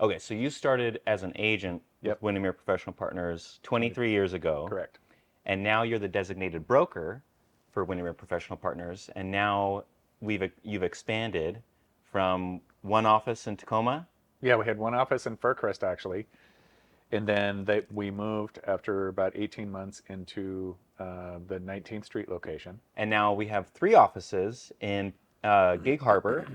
Okay, so you started as an agent with Yep, Windermere Professional Partners 20, 23 years ago, correct. and now you're the designated broker for Windermere Professional Partners, and now you've expanded from one office in Tacoma. Yeah, we had one office in Fircrest actually, and then we moved after about 18 months into the 19th Street location. And now we have three offices in Gig Harbor,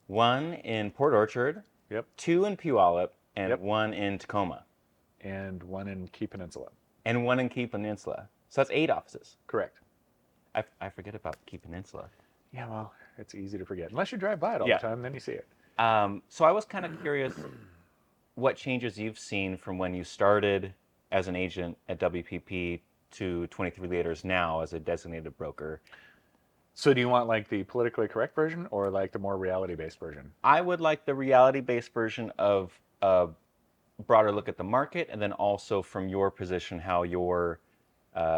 one in Port Orchard, Yep, two in Puyallup, and yep, one in Tacoma, and one in Key Peninsula. and one in Key Peninsula. So that's eight offices. Correct. I forget about Key Peninsula. Yeah, well, it's easy to forget. Unless you drive by it all the Yeah. time, then you see it. So I was kind of curious what changes you've seen from when you started as an agent at WPP to 23 years now as a designated broker. So do you want like the politically correct version or like the more reality-based version? I would like the reality-based version of a broader look at the market, and then also from your position, how your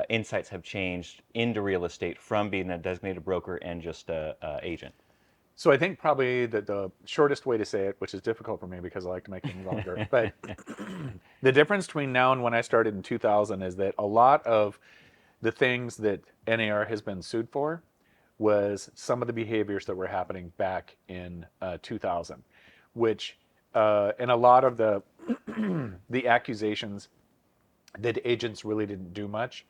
insights have changed into real estate from being a designated broker and just a agent. So I think probably the shortest way to say it, which is difficult for me because I like to make things longer, but the difference between now and when I started in 2000 is that a lot of the things that NAR has been sued for was some of the behaviors that were happening back in 2000, which and a lot of the the accusations that agents really didn't do much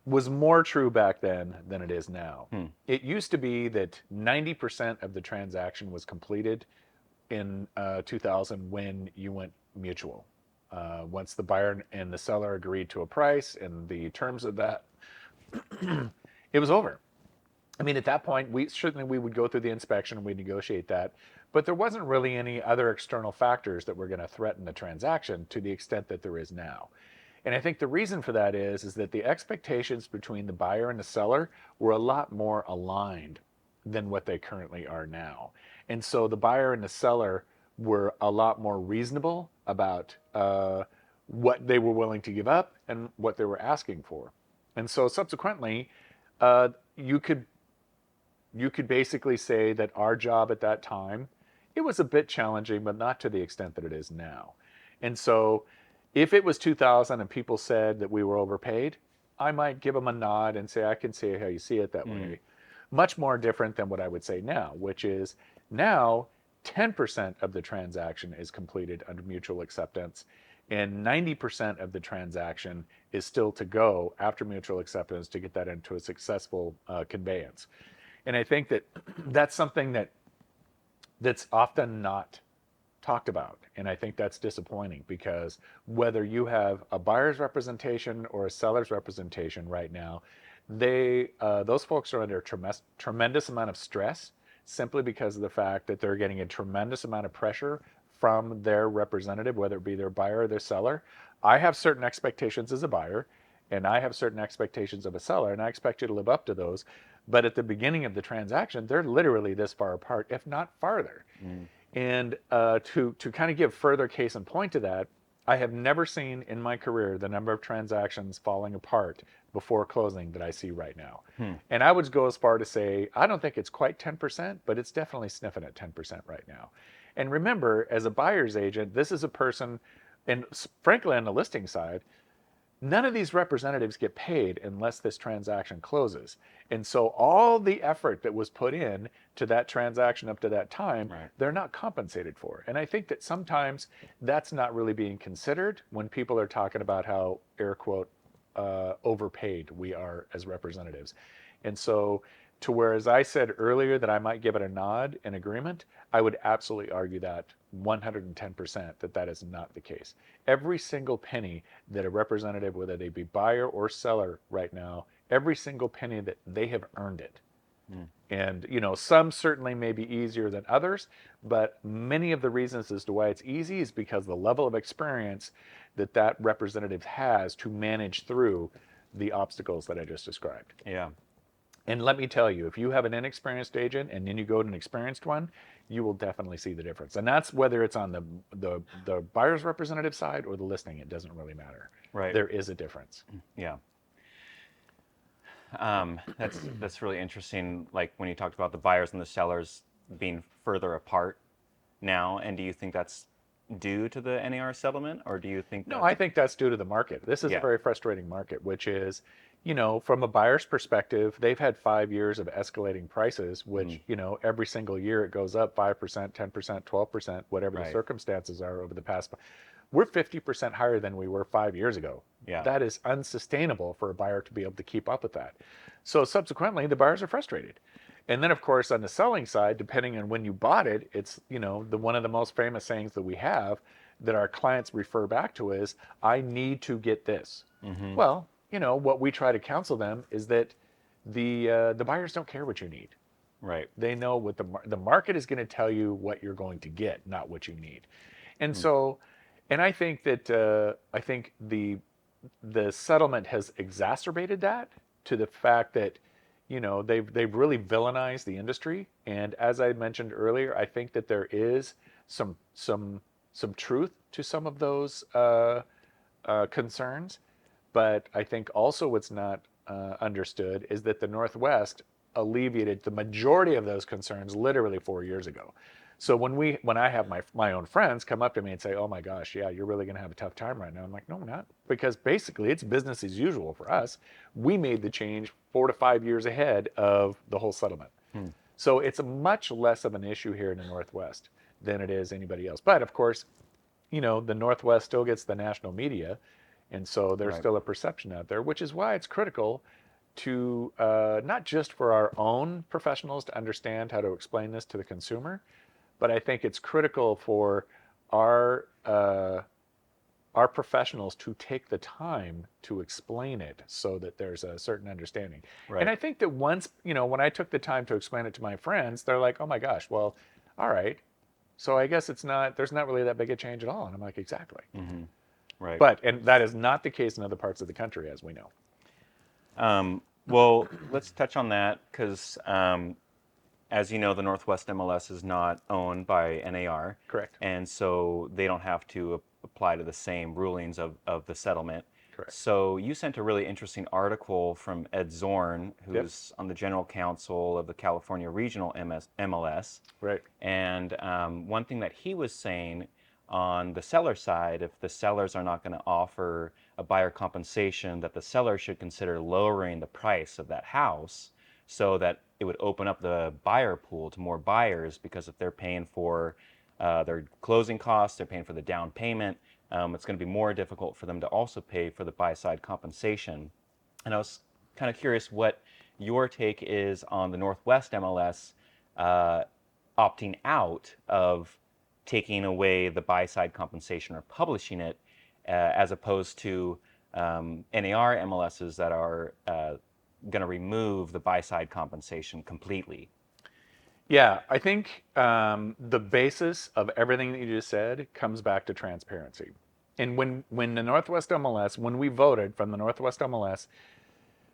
was more true back then than it is now. Hmm. It used to be that 90% of the transaction was completed in 2000 when you went mutual. Once the buyer and the seller agreed to a price and the terms of that, it was over. I mean, at that point, we would go through the inspection and we negotiate that, but there wasn't really any other external factors that were going to threaten the transaction to the extent that there is now. And I think the reason for that is that the expectations between the buyer and the seller were a lot more aligned than what they currently are now. And so the buyer and the seller were a lot more reasonable about what they were willing to give up and what they were asking for. And so subsequently, uh, you could you could basically say that our job at that time, it was a bit challenging, but not to the extent that it is now. And so if it was 2000 and people said that we were overpaid, I might give them a nod and say, I can see how you see it that Mm. way. Much more different than what I would say now, which is now 10% of the transaction is completed under mutual acceptance, and 90% of the transaction is still to go after mutual acceptance to get that into a successful conveyance. And I think that that's something that's often not talked about. And I think that's disappointing because whether you have a buyer's representation or a seller's representation right now, those folks are under a tremendous amount of stress simply because of the fact that they're getting a tremendous amount of pressure from their representative, whether it be their buyer or their seller. I have certain expectations as a buyer, and I have certain expectations of a seller, and I expect you to live up to those. But at the beginning of the transaction, they're literally this far apart, if not farther. Mm. And to kind of give further case in point to that, I have never seen in my career the number of transactions falling apart before closing that I see right now. Hmm. And I would go as far to say, I don't think it's quite 10%, but it's definitely sniffing at 10% right now. And remember, as a buyer's agent, this is a person, and frankly, on the listing side, none of these representatives get paid unless this transaction closes. And so all the effort that was put in to that transaction up to that time, Right. they're not compensated for. And I think that sometimes that's not really being considered when people are talking about how, air quote, overpaid we are as representatives. And so, to whereas I said earlier that I might give it a nod in agreement, I would absolutely argue that 110% that that is not the case. Every single penny that a representative, whether they be buyer or seller right now, every single penny that they have earned it. Mm. And, you know, some certainly may be easier than others, but many of the reasons as to why it's easy is because the level of experience that that representative has to manage through the obstacles that I just described. Yeah. And let me tell you, if you have an inexperienced agent and then you go to an experienced one, you will definitely see the difference. And that's whether it's on the buyer's representative side or the listing, it doesn't really matter. Right. There is a difference. Yeah. That's really interesting. Like when you talked about the buyers and the sellers being further apart. now, and do you think that's due to the NAR settlement, or do you think No, that? I think that's due to the market. This is a Yeah. very frustrating market, which is, from a buyer's perspective, they've had 5 years of escalating prices, Mhm. which, every single year it goes up 5%, 10%, 12%, whatever the Right. circumstances are over the past. We're 50% higher than we were 5 years ago. Yeah. That is unsustainable for a buyer to be able to keep up with that. So subsequently, the buyers are frustrated. And then, of course, on the selling side, depending on when you bought it, it's, the one of the most famous sayings that we have that our clients refer back to is, I need to get this. Hmm. Well, what we try to counsel them is that the buyers don't care what you need. Right. They know what the market is going to tell you what you're going to get, not what you need. And Mm. so, and I think that I think the settlement has exacerbated that to the fact that they've really villainized the industry. And as I mentioned earlier, I think that there is some truth to some of those concerns. But I think also what's not understood is that the Northwest alleviated the majority of those concerns literally 4 years ago. So when I have my own friends come up to me and say, "Oh my gosh, yeah, you're really going to have a tough time right now," I'm like, "No, I'm not," because basically it's business as usual for us. We made the change 4 to 5 years ahead of the whole settlement. Hmm. So it's a much less of an issue here in the Northwest than it is anybody else. But of course, the Northwest still gets the national media, and so there's Right. still a perception out there, which is why it's critical to not just for our own professionals to understand how to explain this to the consumer, but I think it's critical for our uh, our professionals to take the time to explain it so that there's a certain understanding. And Right. I think that once, when I took the time to explain it to my friends, they're like, "Oh my gosh, well, all right. So I guess there's not really that big a change at all." And I'm like, "Exactly." Hmm. Right. And that is not the case in other parts of the country, as we know. Well, let's touch on that because, as you know, the Northwest MLS is not owned by NAR, Correct. and so they don't have to apply to the same rulings of the settlement. Correct. So you sent a really interesting article from Ed Zorn, Yep. who's on the general counsel of the California Regional MLS. Right. And one thing that he was saying on the seller side, if the sellers are not going to offer a buyer compensation, that the seller should consider lowering the price of that house so that it would open up the buyer pool to more buyers because if they're paying for their closing costs, they're paying for the down payment, it's going to be more difficult for them to also pay for the buy side compensation. And I was kind of curious what your take is on the Northwest MLS uh, opting out of taking away the buy side compensation or publishing it, as opposed to NAR MLSs that are going to remove the buy side compensation completely. Yeah, I think the basis of everything that you just said comes back to transparency. And when the Northwest MLS, when we voted from the Northwest MLS,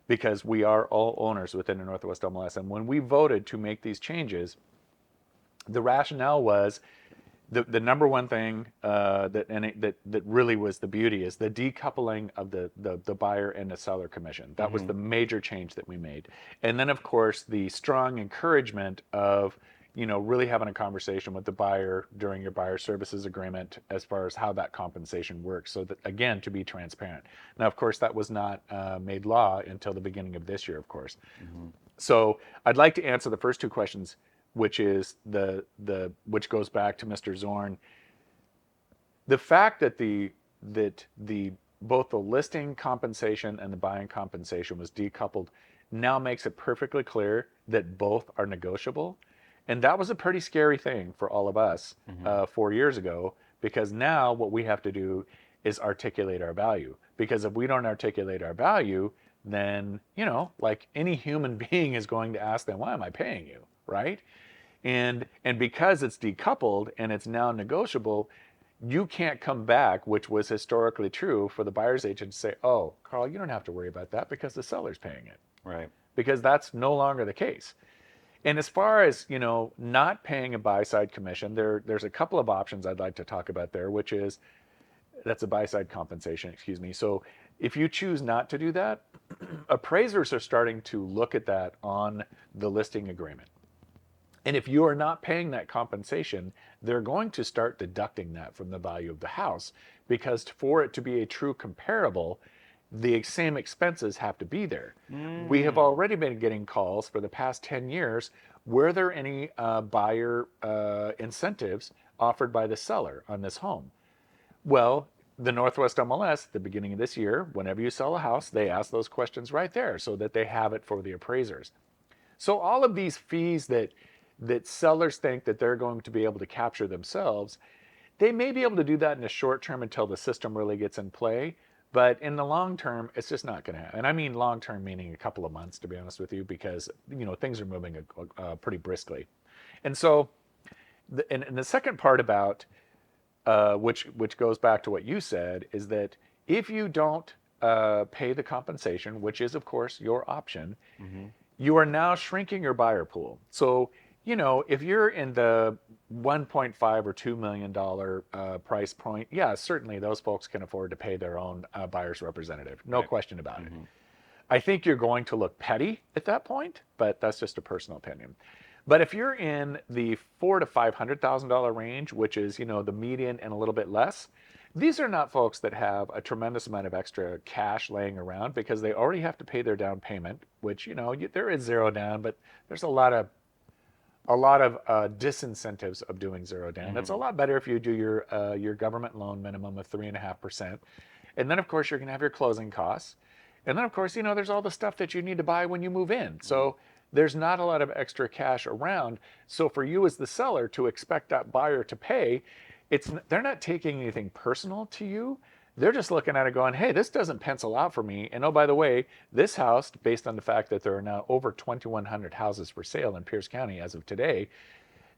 because we are all owners within the Northwest MLS, and when we voted to make these changes, the rationale was the number one thing that really was the beauty is the decoupling of the buyer and the seller commission. That was Hmm. the major change that we made. And then of course the strong encouragement of really having a conversation with the buyer during your buyer services agreement as far as how that compensation works, so that again to be transparent. Now of course that was not made law until the beginning of this year, of course. Hmm. So I'd like to answer the first two questions, which is which goes back to Mr. Zorn. The fact that the both the listing compensation and the buying compensation was decoupled now makes it perfectly clear that both are negotiable. And that was a pretty scary thing for all of us Hmm. 4 years ago, because now what we have to do is articulate our value. Because if we don't articulate our value, then, like any human being is going to ask them, why am I paying you? Right? And because it's decoupled and it's now negotiable, you can't come back, which was historically true for the buyer's agent, to say, "Oh, Carl, you don't have to worry about that because the seller's paying it," Right. because that's no longer the case. And as far as not paying a buy side commission, there's a couple of options I'd like to talk about there, which is that's a buy side compensation, excuse me. So if you choose not to do that, appraisers are starting to look at that on the listing agreement. And if you are not paying that compensation, they're going to start deducting that from the value of the house, because for it to be a true comparable, the same expenses have to be there. We have Mm. already been getting calls for the past 10 years. Were there any buyer incentives offered by the seller on this home? Well, the Northwest MLS, at the beginning of this year, whenever you sell a house, they ask those questions right there so that they have it for the appraisers. So all of these fees that sellers think that they're going to be able to capture themselves, they may be able to do that in the short term until the system really gets in play. But in the long term, it's just not going to happen. And I mean long term, meaning a couple of months, to be honest with you, because things are moving pretty briskly. And so, and the second part about which goes back to what you said, is that if you don't pay the compensation, which is of course your option, Hmm. you are now shrinking your buyer pool. So, if you're in the 1.5 or $2 million price point, yeah, certainly those folks can afford to pay their own buyer's representative. No Right. question about it. Hmm. I think you're going to look petty at that point, but that's just a personal opinion. But if you're in the $400,000 to $500,000 range, which is the median and a little bit less, these are not folks that have a tremendous amount of extra cash laying around, because they already have to pay their down payment, which there is zero down, but there's a lot of disincentives of doing zero down. It's a Hmm. lot better if you do your government loan minimum of 3.5%, and then of course you're going to have your closing costs, and then of course there's all the stuff that you need to buy when you move in. Hmm. So there's not a lot of extra cash around. So for you as the seller to expect that buyer to pay, they're not taking anything personal to you. They're just looking at it going, hey, this doesn't pencil out for me. And oh, by the way, this house, based on the fact that there are now over 2,100 houses for sale in Pierce County as of today,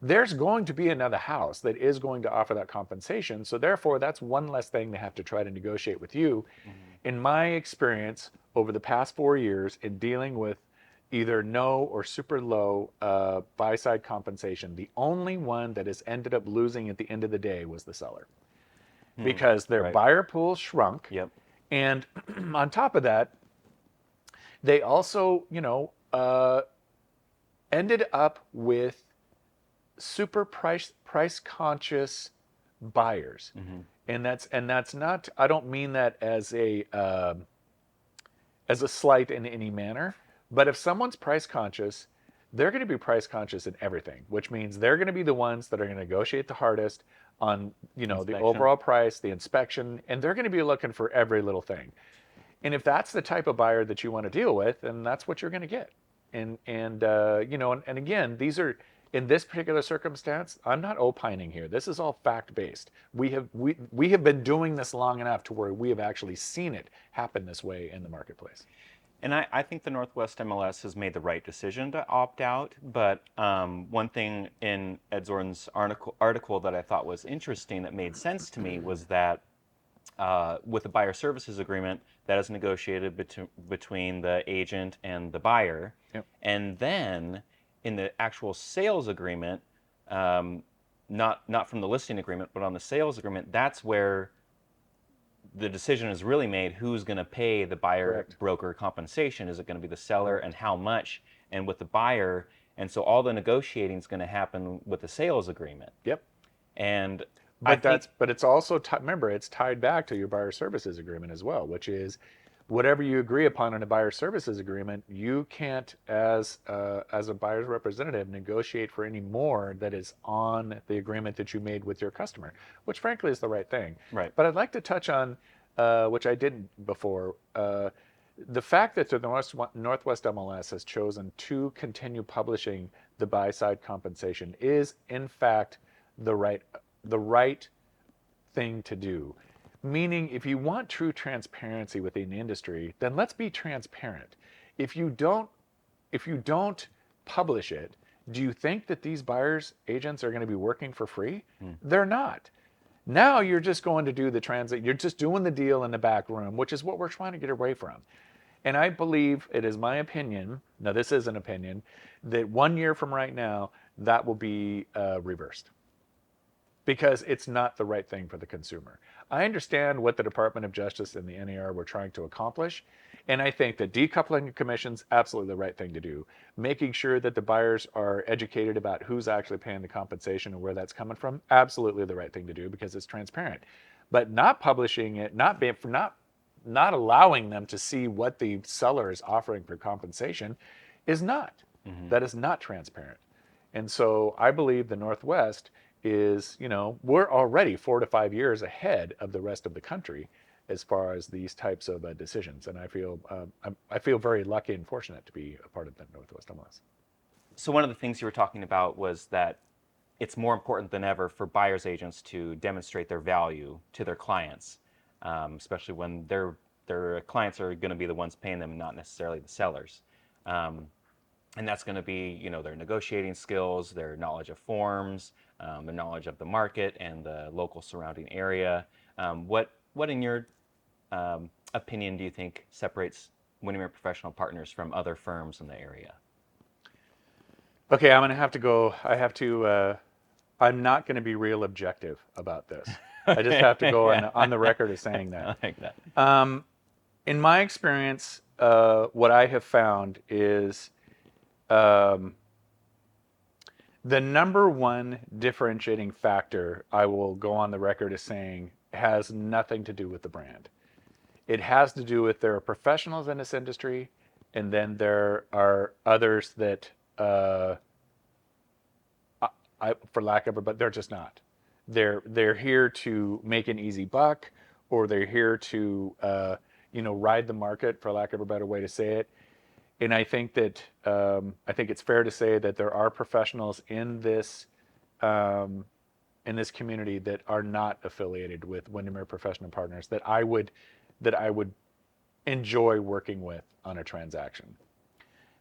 there's going to be another house that is going to offer that compensation. So therefore, that's one less thing they have to try to negotiate with you. Hmm. In my experience over the past 4 years in dealing with either no or super low buy side compensation, the only one that has ended up losing at the end of the day was the seller, Hmm. because their Right. buyer pool shrunk. Yep. And on top of that, they also, ended up with super price conscious buyers. Hmm. And that's not, I don't mean that as a slight in any manner, but if someone's price conscious, they're going to be price conscious in everything, which means they're going to be the ones that are going to negotiate the hardest on, the Inspection. overall price, the inspection, and they're going to be looking for every little thing. And if that's the type of buyer that you want to deal with, then that's what you're going to get. And again, these are, in this particular circumstance, I'm not opining here. This is all fact based. We have been doing this long enough to where we have actually seen it happen this way in the marketplace. And I think the Northwest MLS has made the right decision to opt out. But one thing in Ed Zorn's article that I thought was interesting that made sense to me was that with the buyer services agreement, that is negotiated between the agent and the buyer. Yep. And then in the actual sales agreement, um, not from the listing agreement, but on the sales agreement, that's where the decision is really made who's going to pay the buyer Correct. broker compensation. Is it going to be the seller, and Correct. how much, and with the buyer? And so all the negotiating is going to happen with the sales agreement. Yep. And I But think, it's also remember, it's tied back to your buyer services agreement as well, which is whatever you agree upon in a buyer services agreement, you can't, as a buyer's representative, negotiate for any more that is on the agreement that you made with your customer, which frankly is the right thing. right. But I'd like to touch on, which I didn't before, the fact that the Northwest MLS has chosen to continue publishing the buy side compensation is in fact the right thing to do. Meaning, if you want true transparency within the industry, then let's be transparent. If you don't, if you don't publish it, do you think that these buyers agents are going to be working for free? Hmm. They're not. Now you're just going to do the transit. You're just doing the deal in the back room, which is what we're trying to get away from. And I believe, it is my opinion, now this is an opinion, that 1 year from right now, that will be reversed. because it's not the right thing for the consumer. I understand what the Department of Justice and the NAR were trying to accomplish, and I think that decoupling commissions absolutely the right thing to do. Making sure that the buyers are educated about who's actually paying the compensation and where that's coming from, absolutely the right thing to do because it's transparent. But not publishing it, not allowing them to see what the seller is offering for compensation is not. Hmm. That is not transparent. And so I believe the Northwest is, we're already 4 to 5 years ahead of the rest of the country as far as these types of decisions. And I feel very lucky and fortunate to be a part of the Northwest MLS. So one of the things you were talking about was that it's more important than ever for buyers agents to demonstrate their value to their clients, especially when their clients are going to be the ones paying them, not necessarily the sellers. Um, and that's going to be, their negotiating skills, their knowledge of forms, their knowledge of the market and the local surrounding area. What in your opinion do you think separates Windermere Professional Partners from other firms in the area? Okay, I'm going to have to go. I'm not going to be real objective about this. I just have to go Yeah, on the record as saying that. I like that. In my experience, what I have found is um, the number one differentiating factor, I will go on the record as saying, has nothing to do with the brand. It has to do with there are professionals in this industry, and then there are others that, for lack of a, but they're just not. They're here to make an easy buck, or they're here to, ride the market, for lack of a better way to say it. And I think it's fair to say that there are professionals um, in this community that are not affiliated with Windermere Professional Partners that I would enjoy working with on a transaction.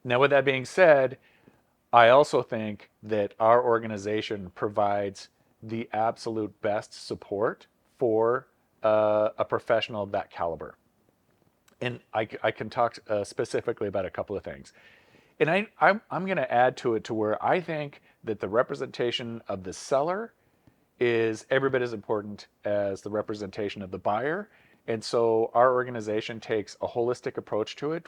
Now, with that being said, I also think that our organization provides the absolute best support for a professional of that caliber. And I can talk specifically about a couple of things. And I'm going to add to it to where I think that the representation of the seller is every bit as important as the representation of the buyer. And so our organization takes a holistic approach to it.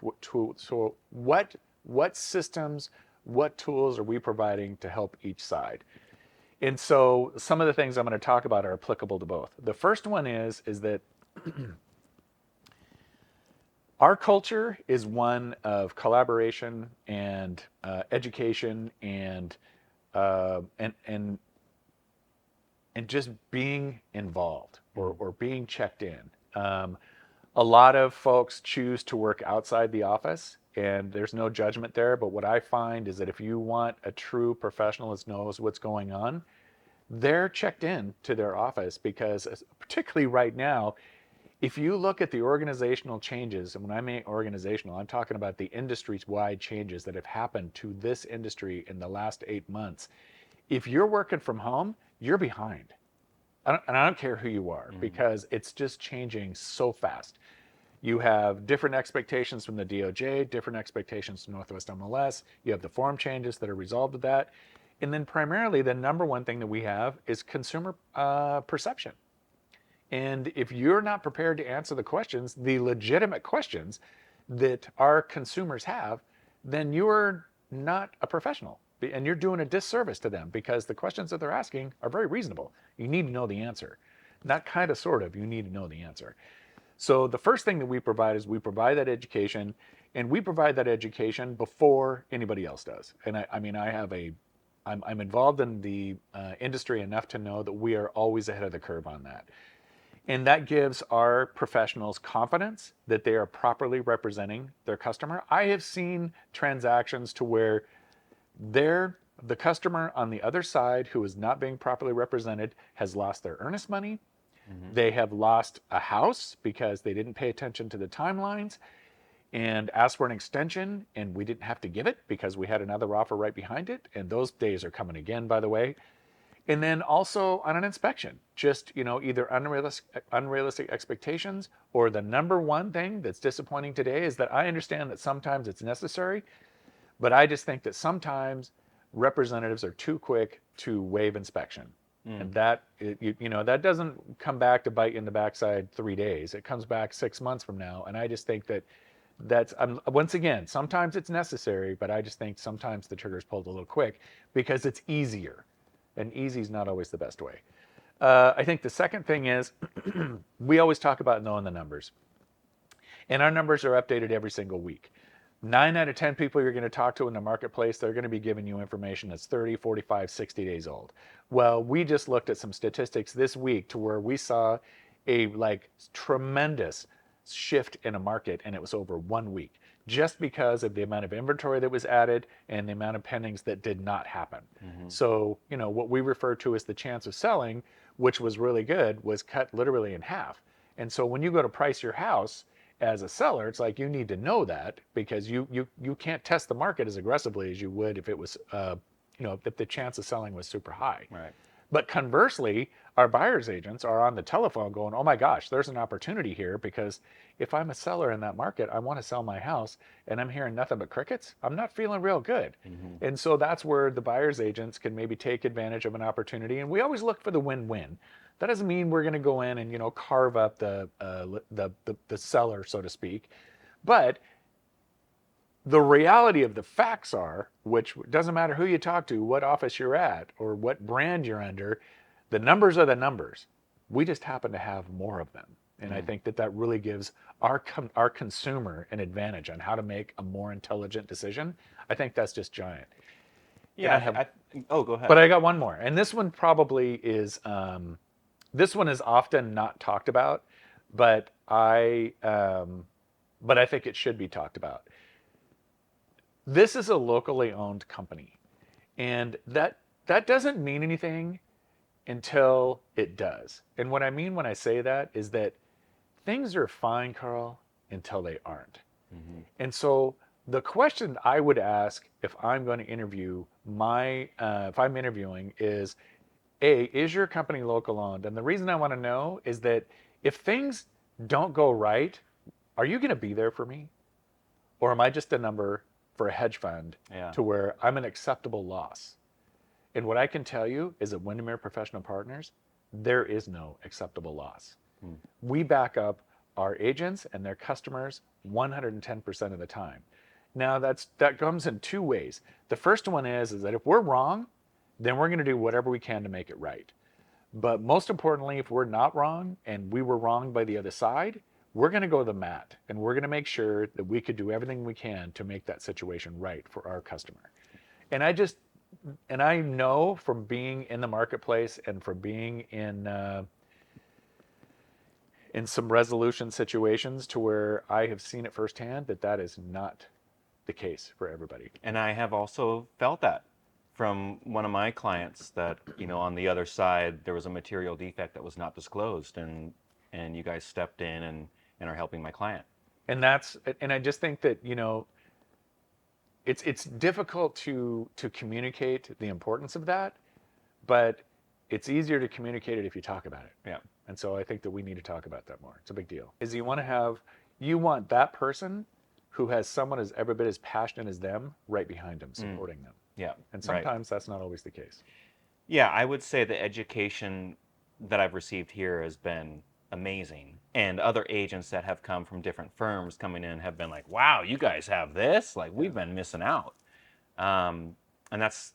So what systems, what tools are we providing to help each side? And so some of the things I'm going to talk about are applicable to both. The first one is that our culture is one of collaboration and education and just being involved or being checked in. A lot of folks choose to work outside the office, and there's no judgment there. But what I find is that if you want a true professional that knows what's going on, they're checked in to their office because, particularly right now, if you look at the organizational changes, and when I mean organizational, I'm talking about the industry's wide changes that have happened to this industry in the last 8 months. If you're working from home, you're behind. And I don't care who you are Mm-hmm. because it's just changing so fast. You have different expectations from the DOJ, different expectations from Northwest MLS. You have the form changes that are resolved with that. And then primarily, the number one thing that we have is consumer perception. And if you're not prepared to answer the questions, the legitimate questions that our consumers have, then you're not a professional. And you're doing a disservice to them because the questions that they're asking are very reasonable. You need to know the answer. Not kind of, sort of, you need to know the answer. So the first thing that we provide is we provide that education, and we provide that education before anybody else does. And I mean, I'm involved in the industry enough to know that we are always ahead of the curve on that. And that gives our professionals confidence that they are properly representing their customer. I have seen transactions to where the customer on the other side who is not being properly represented has lost their earnest money. Mm-hmm. They have lost a house because they didn't pay attention to the timelines and asked for an extension, and we didn't have to give it because we had another offer right behind it. And those days are coming again, by the way. And then also on an inspection, just either unrealistic expectations, or the number one thing that's disappointing today is that I understand that sometimes it's necessary, but I just think that sometimes representatives are too quick to waive inspection. And that, that doesn't come back to bite you in the backside 3 days. It comes back 6 months from now. And I just think that's, once again, sometimes it's necessary, but I just think sometimes the trigger's pulled a little quick because it's easier. And easy is not always the best way. I think the second thing is we always talk about knowing the numbers. And our numbers are updated every single week. 9 out of 10 people you're going to talk to in the marketplace, they're going to be giving you information that's 30, 45, 60 days old. Well, we just looked at some statistics this week to where we saw a tremendous shift in a market, and it was over 1 week just because of the amount of inventory that was added and the amount of pendings that did not happen. Mm-hmm. So, what we refer to as the chance of selling, which was really good, was cut literally in half. And so when you go to price your house, as a seller, it's like you need to know that because you can't test the market as aggressively as you would if it was if the chance of selling was super high. Right. But conversely, our buyers agents are on the telephone going, "Oh my gosh, there's an opportunity here because if I'm a seller in that market, I want to sell my house and I'm hearing nothing but crickets. I'm not feeling real good." Mm-hmm. And so that's where the buyers agents can maybe take advantage of an opportunity. And we always look for the win-win. That doesn't mean we're going to go in and carve up the seller, so to speak. But the reality of the facts are, which doesn't matter who you talk to, what office you're at, or what brand you're under, the numbers are the numbers. We just happen to have more of them. And I Mm. think that really gives our consumer an advantage on how to make a more intelligent decision. I think that's just giant. And I Yeah. have, Oh, go but ahead. I got one more. And this one probably is, this one is often not talked about, but I think it should be talked about. This is a locally owned company, and that doesn't mean anything until it does. And what I mean when I say that is that things are fine, Carl, until they aren't. Mm-hmm. And so the question I would ask if I'm going to interview if I'm interviewing is, is your company local owned? And the reason I want to know is that if things don't go right, are you going to be there for me? Or am I just a number for a hedge fund Yeah. to where I'm an acceptable loss? And what I can tell you is at Windermere Professional Partners, there is no acceptable loss. Mm. We back up our agents and their customers 110% of the time. Now that comes in two ways. The first one is that if we're wrong, then we're going to do whatever we can to make it right. But most importantly, if we're not wrong and we were wrong by the other side, we're going to go to the mat and we're going to make sure that we could do everything we can to make that situation right for our customer. And I know from being in the marketplace and from being in some resolution situations to where I have seen it firsthand that is not the case for everybody. And I have also felt that from one of my clients that, on the other side, there was a material defect that was not disclosed, and you guys stepped in and are helping my client. And I just think that it's difficult to communicate the importance of that, but it's easier to communicate it if you talk about it. Yeah. And so I think that we need to talk about that more. It's a big deal. Is you want that person who has someone as every bit as passionate as them right behind them, supporting them. Yeah. And Right. sometimes that's not always the case. Yeah, I would say the education that I've received here has been amazing. And other agents that have come from different firms coming in have been like, wow, you guys have this? Like, we've been missing out. And that's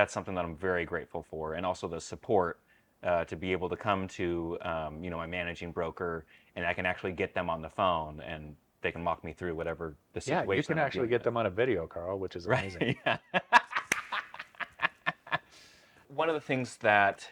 something that I'm very grateful for. And also the support to be able to come to, my managing broker, and I can actually get them on the phone and they can walk me through whatever the Yeah, situation you can I'm actually dealing get with. them on a video, Carl, which is amazing. Right. Yeah. One of the things that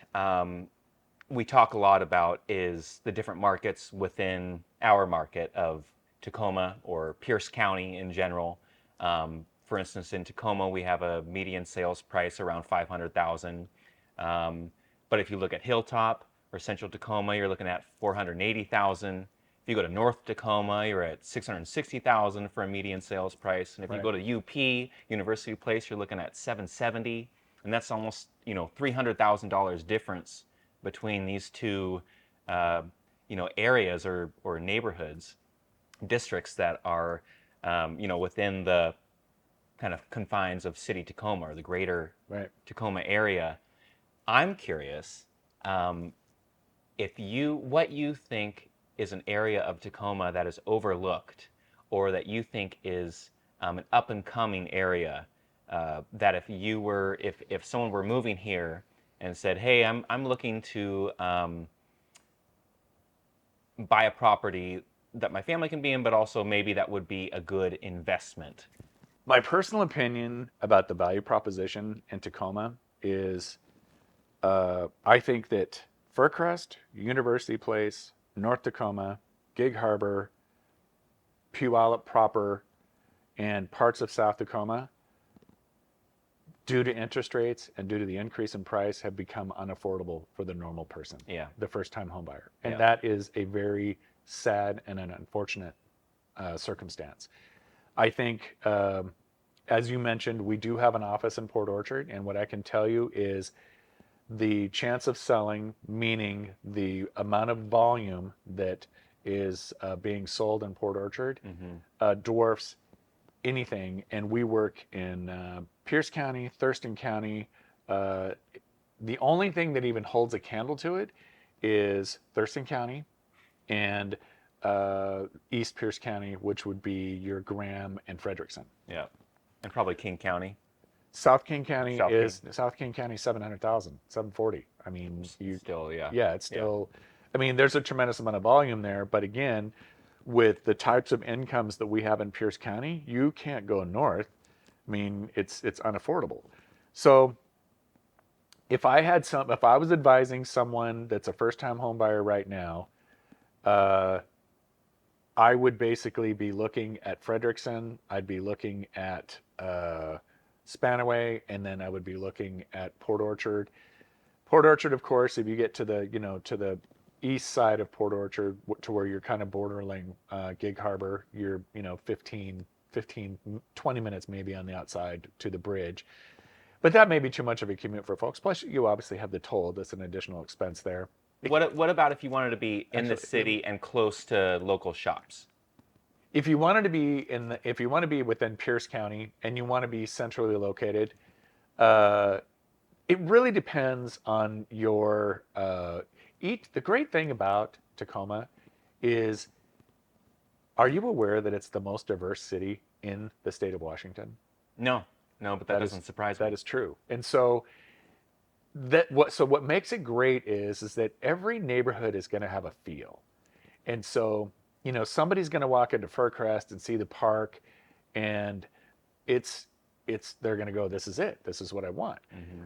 we talk a lot about is the different markets within our market of Tacoma or Pierce County in general. For instance, in Tacoma, we have a median sales price around 500,000. But if you look at Hilltop or Central Tacoma, you're looking at 480,000. If you go to North Tacoma, you're at 660,000 for a median sales price. And if you Right. go to UP, University Place, you're looking at 770. And that's almost, $300,000 difference between these two, areas or neighborhoods, districts that are, within the kind of confines of city Tacoma or the greater Right. Tacoma area. I'm curious, What you think is an area of Tacoma that is overlooked, or that you think is an up and coming area, that if someone were moving here and said, "Hey, I'm looking to buy a property that my family can be in, but also maybe that would be a good investment." My personal opinion about the value proposition in Tacoma is I think that Fircrest, University Place, North Tacoma, Gig Harbor, Puyallup proper, and parts of South Tacoma, due to interest rates and due to the increase in price, have become unaffordable for the normal person, Yeah. the first-time homebuyer. And Yeah. that is a very sad and an unfortunate circumstance. I think, as you mentioned, we do have an office in Port Orchard, and what I can tell you is the chance of selling, meaning the amount of volume that is being sold in Port Orchard, dwarfs anything. And we work in Pierce County, Thurston County. Uh, the only thing that even holds a candle to it is Thurston County and East Pierce County, which would be your Graham and Frederickson. Yeah. And probably King County. South King County South is King. South King County 700,000, 740. I mean, Still, yeah. yeah, it's still. I mean, there's a tremendous amount of volume there, but again, with the types of incomes that we have in Pierce County, you can't go north. I mean, it's unaffordable. So if I was advising someone that's a first-time home buyer right now, uh, I would basically be looking at Frederickson. I'd be looking at Spanaway, and then I would be looking at Port Orchard. Port Orchard, of course, if you get to the east side of Port Orchard to where you're kind of bordering Gig Harbor, you're 15, 20 minutes maybe on the outside to the bridge. But that may be too much of a commute for folks. Plus, you obviously have the toll. That's an additional expense there. What about if you wanted to be in the Actually, city and close to local shops? if you wanted to be if you want to be within Pierce County and you want to be centrally located, uh, it really depends on your eat. The great thing about Tacoma is, are you aware that it's the most diverse city in the state of Washington? No, no, but that Is doesn't surprise that me. is true. And so what makes it great is that every neighborhood is going to have a feel. And so, somebody's going to walk into Fircrest and see the park, and it's they're going to go, this is it. This is what I want.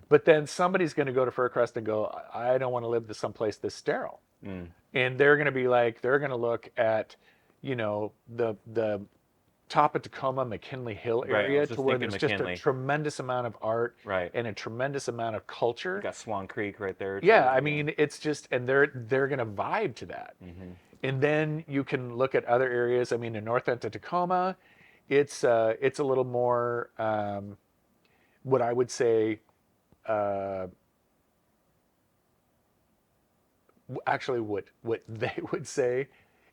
But then somebody's going to go to Fircrest and go, I don't want to live someplace this sterile. And they're going to be like, they're going to look at, the top of Tacoma, McKinley Hill Right, I area, was to just where thinking there's just a McKinley. tremendous amount of art Right. and a tremendous amount of culture. Got Swan Creek right there. Yeah, Too. I mean, it's just, and they're going to vibe to that. And then you can look at other areas. I mean, in north end of Tacoma, it's a little more, what I would say, uh, actually what they would say,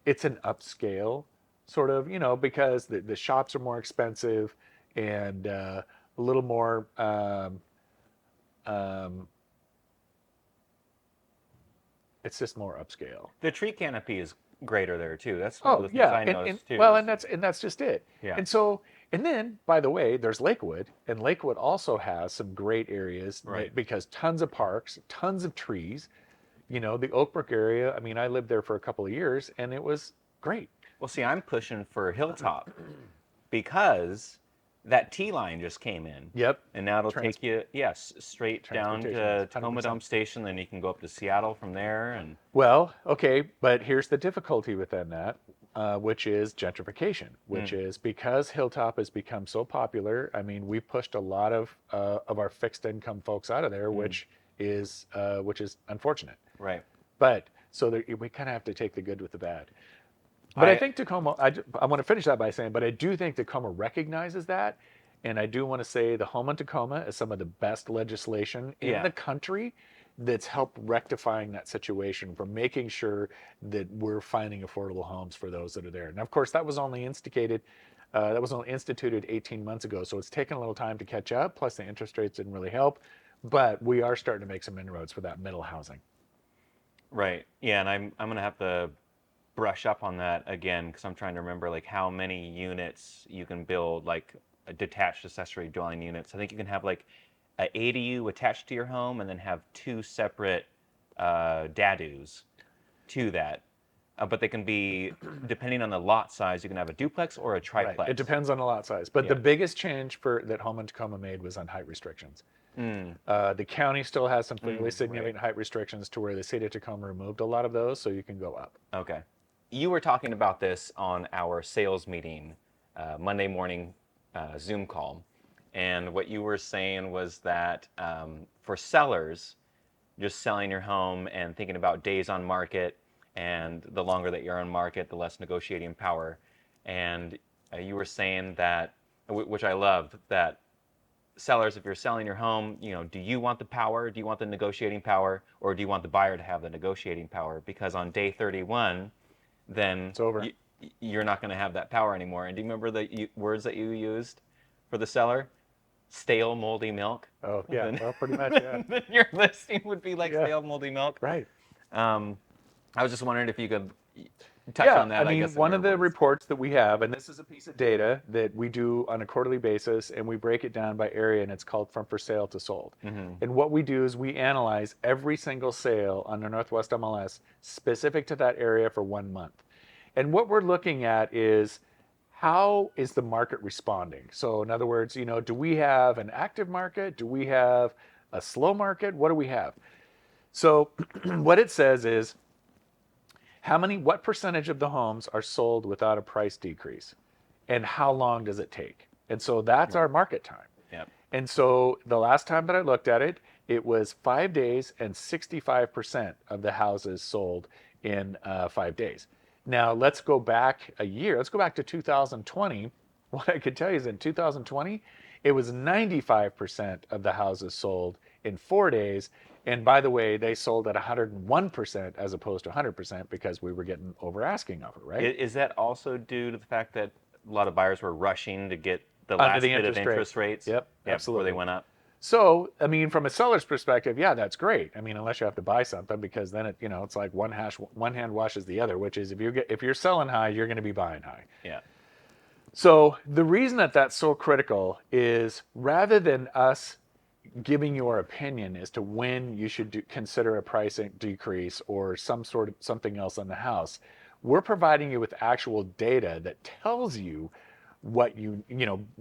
it's an upscale sort of, because the shops are more expensive and a little more. Um, it's just more upscale. The tree canopy is greater there too. That's one of Oh the things yeah, I noticed too. well, and that's just it. Yeah. And so, and then by the way, there's Lakewood, and Lakewood also has some great areas Right. because tons of parks, tons of trees. The Oakbrook area. I mean, I lived there for a couple of years, and it was great. Well, see, I'm pushing for Hilltop because that T line just came in. Yep. And now it'll Trans- take you, yes, straight down Transportation, to Tacoma 100%. Dome Station. Then you can go up to Seattle from there. And Well, okay, but here's the difficulty within that, which is gentrification, which is because Hilltop has become so popular. I mean, we pushed a lot of our fixed income folks out of there, which is unfortunate. right. But so we kind of have to take the good with the bad. But I think Tacoma, I want to finish that by saying, but I do think Tacoma recognizes that. And I do want to say the Home in Tacoma is some of the best legislation in Yeah. the country that's helped rectifying that situation for making sure that we're finding affordable homes for those that are there. And of course, that was only instituted 18 months ago. So it's taken a little time to catch up. Plus the interest rates didn't really help, but we are starting to make some inroads for that middle housing. Right. Yeah, and I'm gonna have to brush up on that again because I'm trying to remember like how many units you can build, like detached accessory dwelling units. I think you can have like a ADU attached to your home and then have two separate dadus to that. But they can be, depending on the lot size, you can have a duplex or a Right. It triplex. depends on the lot size. But the Yeah. biggest change for that Home and Tacoma made was on height restrictions. Mm, The county still has some fairly right. significant height restrictions to where the city of Tacoma removed a lot of those, so you can go up. Okay. You were talking about this on our sales meeting, Monday morning Zoom call. And what you were saying was that for sellers, just selling your home and thinking about days on market, and the longer that you're on market, the less negotiating power. And you were saying that, which I love, that sellers, if you're selling your home, do you want the power? Do you want the negotiating power? Or do you want the buyer to have the negotiating power? Because on day 31, then It's over. you're not going to have that power anymore. And do you remember the words that you used for the seller? Stale, moldy milk. Oh, yeah. Then, Well, pretty much, yeah. then your listing would be like Yeah. stale, moldy milk. Right. Um, I was just wondering if you could touch Yeah, on I that, I mean, guess, in one your of the words. reports that we have, and this is a piece of data that we do on a quarterly basis, and we break it down by area, and it's called From For Sale to Sold. Mm-hmm. And what we do is we analyze every single sale on the Northwest MLS specific to that area for 1 month. And what we're looking at is how is the market responding? So, in other words, do we have an active market? Do we have a slow market? What do we have? So, what it says is what percentage of the homes are sold without a price decrease? And how long does it take? And so that's Right. our market time. Yep. And so the last time that I looked at it, it was 5 days and 65% of the houses sold in 5 days. Now let's go back a year. Let's go back to 2020. What I could tell you is in 2020, it was 95% of the houses sold in 4 days. And by the way, they sold at 101% as opposed to 100% because we were getting over asking of it, right? Is that also due to the fact that a lot of buyers were rushing to get the Under the last bit of interest rate. interest rates? Yep, Yeah, before they absolutely. went up. So, I mean, from a seller's perspective, yeah, that's great. I mean, unless you have to buy something, because then it's like one hand washes the other. Which is, if you're selling high, you're going to be buying high. Yeah. So the reason that that's so critical is rather than us giving your opinion as to when you should consider a price decrease or something else on the house, we're providing you with actual data that tells you what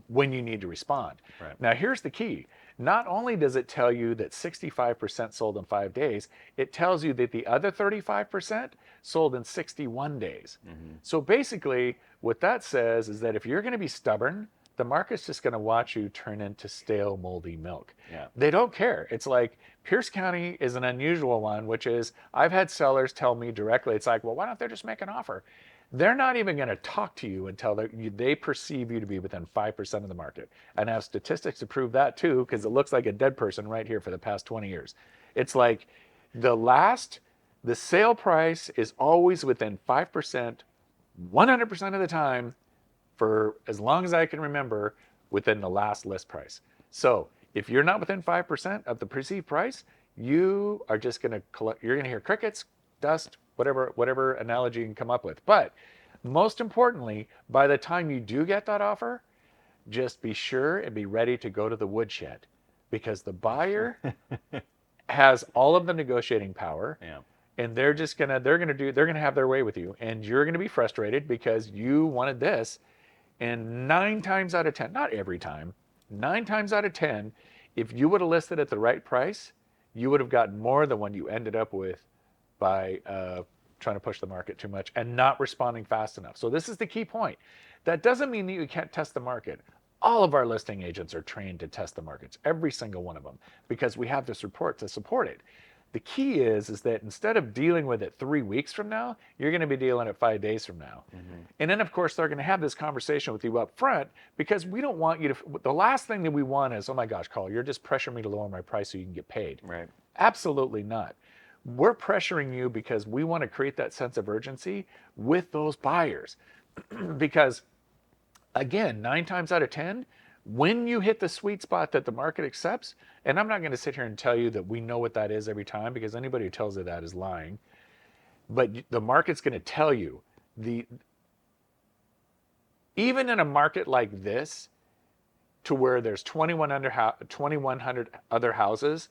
when you need to respond. Right. Now, here's the key. Not only does it tell you that 65% sold in 5 days, it tells you that the other 35% sold in 61 days. Mm-hmm. So basically, what that says is that if you're going to be stubborn, the market's just going to watch you turn into stale, moldy milk. Yeah. They don't care. It's like Pierce County is an unusual one, which is I've had sellers tell me directly, it's like, well, why don't they just make an offer? They're not even going to talk to you until they perceive you to be within 5% of the market. And I have statistics to prove that too, because it looks like a dead person right here for the past 20 years. It's like the sale price is always within 5%, 100% of the time for as long as I can remember within the last list price. So if you're not within 5% of the perceived price, you are just going to you're going to hear crickets, dust, whatever analogy you can come up with. But most importantly, by the time you do get that offer, just be sure and be ready to go to the woodshed because the buyer has all of the negotiating power Yeah. and they're gonna have their way with you and you're gonna be frustrated because you wanted this and 9 times out of 10, not every time, 9 times out of 10, if you would have listed at the right price, you would have gotten more than what you ended up with by trying to push the market too much and not responding fast enough. So this is the key point. That doesn't mean that you can't test the market. All of our listing agents are trained to test the markets, every single one of them, because we have this report to support it. The key is that instead of dealing with it 3 weeks from now, you're going to be dealing it 5 days from now. Mm-hmm. And then, of course, they're going to have this conversation with you up front because we don't want you to. The last thing that we want is, oh my gosh, Carl, you're just pressuring me to lower my price so you can get paid. Right. Absolutely not. We're pressuring you because we want to create that sense of urgency with those buyers. Because, again, 9 times out of 10, when you hit the sweet spot that the market accepts, and I'm not going to sit here and tell you that we know what that is every time because anybody who tells you that is lying. but the market's going to tell you the even in a market like this, to where there's 2,100 other houses,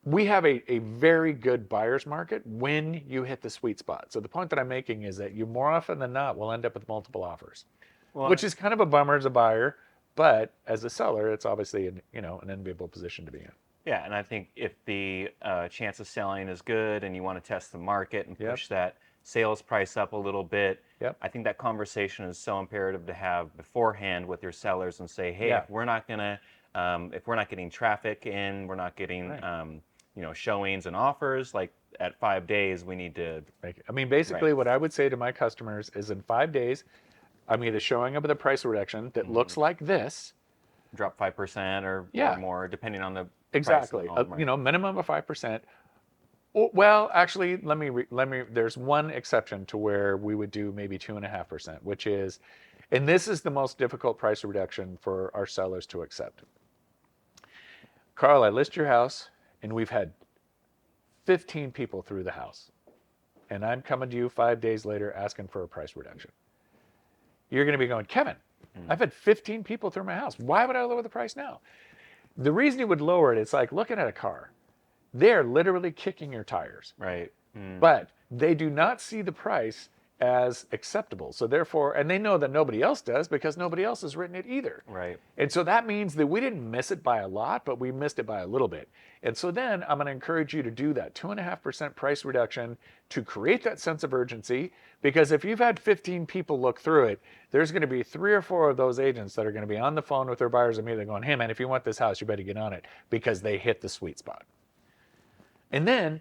we have a very good buyer's market when you hit the sweet spot. So the point that I'm making is that you more often than not will end up with multiple offers, Well, which is kind of a bummer as a buyer, but as a seller, it's obviously an enviable position to be in. yeah, and I think if the chance of selling is good and you want to test the market and Yep. push that sales price up a little bit, Yep. I think that conversation is so imperative to have beforehand with your sellers and say, hey, Yeah. if we're not getting traffic in, we're not getting, Right. showings and offers, like at 5 days, we need to, I mean, right, basically, what I would say to my customers is in 5 days, I'm either showing up with a price reduction that looks like this. drop 5% or Yeah, more, depending on the price and exactly. all the market. Minimum of 5%. Well, actually, let me. There's one exception to where we would do maybe 2.5%, which is, and this is the most difficult price reduction for our sellers to accept. Carl, I list your house, and we've had 15 people through the house, and I'm coming to you 5 days later asking for a price reduction. You're going to be going, Kevin, I've had 15 people through my house. Why would I lower the price now? The reason you would lower it, it's like looking at a car. They're literally kicking your tires, Right. but they do not see the price as acceptable. So therefore, and they know that nobody else does because nobody else has written it either. Right. And so that means that we didn't miss it by a lot, but we missed it by a little bit. And so then I'm going to encourage you to do that 2.5% price reduction to create that sense of urgency. Because if you've had 15 people look through it, there's going to be 3 or 4 of those agents that are going to be on the phone with their buyers immediately going, hey man, if you want this house, you better get on it because they hit the sweet spot. And then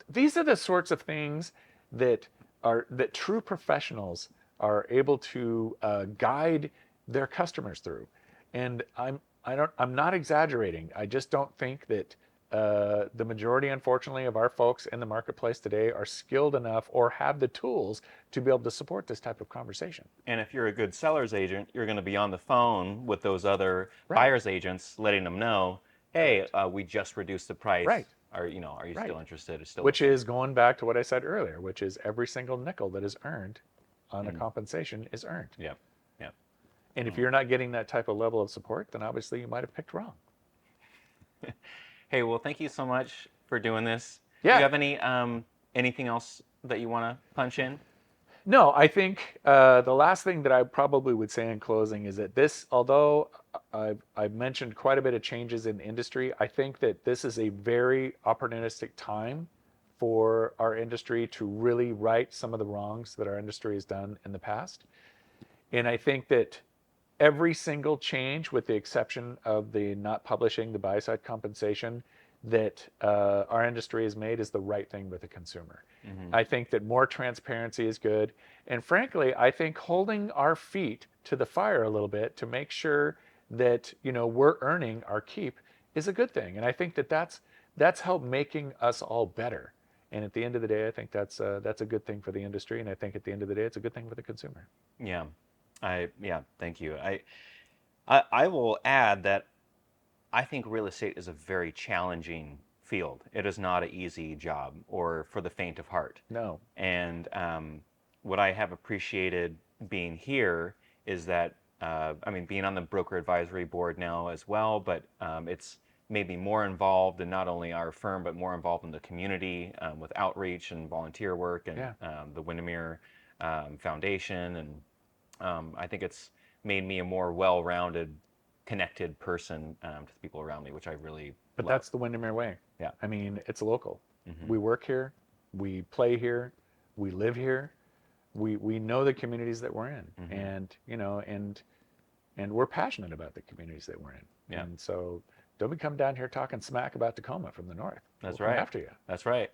these are the sorts of things that true professionals are able to guide their customers through. And I'm not exaggerating. I just don't think that the majority, unfortunately, of our folks in the marketplace today are skilled enough or have the tools to be able to support this type of conversation. And if you're a good seller's agent, you're going to be on the phone with those other Right. buyer's agents, letting them know, hey, Correct. we just reduced the price. Right. Are you Right. still interested? It's still the Which same. is going back to what I said earlier, which is every single nickel that is earned on a compensation is earned. Yep. Yep. And if you're not getting that type of level of support, then obviously you might have picked wrong. Hey, well, thank you so much for doing this. Do you Yeah. have anything else that you want to punch in? No, I think the last thing that I probably would say in closing is that this, although I've mentioned quite a bit of changes in the industry, I think that this is a very opportunistic time for our industry to really right some of the wrongs that our industry has done in the past. And I think that every single change, with the exception of the not publishing the buy side compensation, that our industry has made is the right thing with the consumer. I think that more transparency is good. And frankly, I think holding our feet to the fire a little bit to make sure that we're earning our keep is a good thing. And I think that that's helped making us all better. And at the end of the day, I think that's a good thing for the industry. And I think at the end of the day, it's a good thing for the consumer. Yeah. Thank you. I will add that I think real estate is a very challenging field. It is not an easy job or for the faint of heart. No. And what I have appreciated being here is that, being on the broker advisory board now as well, but it's made me more involved in not only our firm, but more involved in the community with outreach and volunteer work and Yeah. the Windermere Foundation. And I think it's made me a more well-rounded, connected person to the people around me, which I really But love. that's the Windermere way. Yeah. I mean, it's local. We work here, we play here, we live here. We know the communities that we're in, and we're passionate about the communities that we're in. Yeah. And so don't be coming down here talking smack about Tacoma from the north. That's We'll come right. after you. That's right.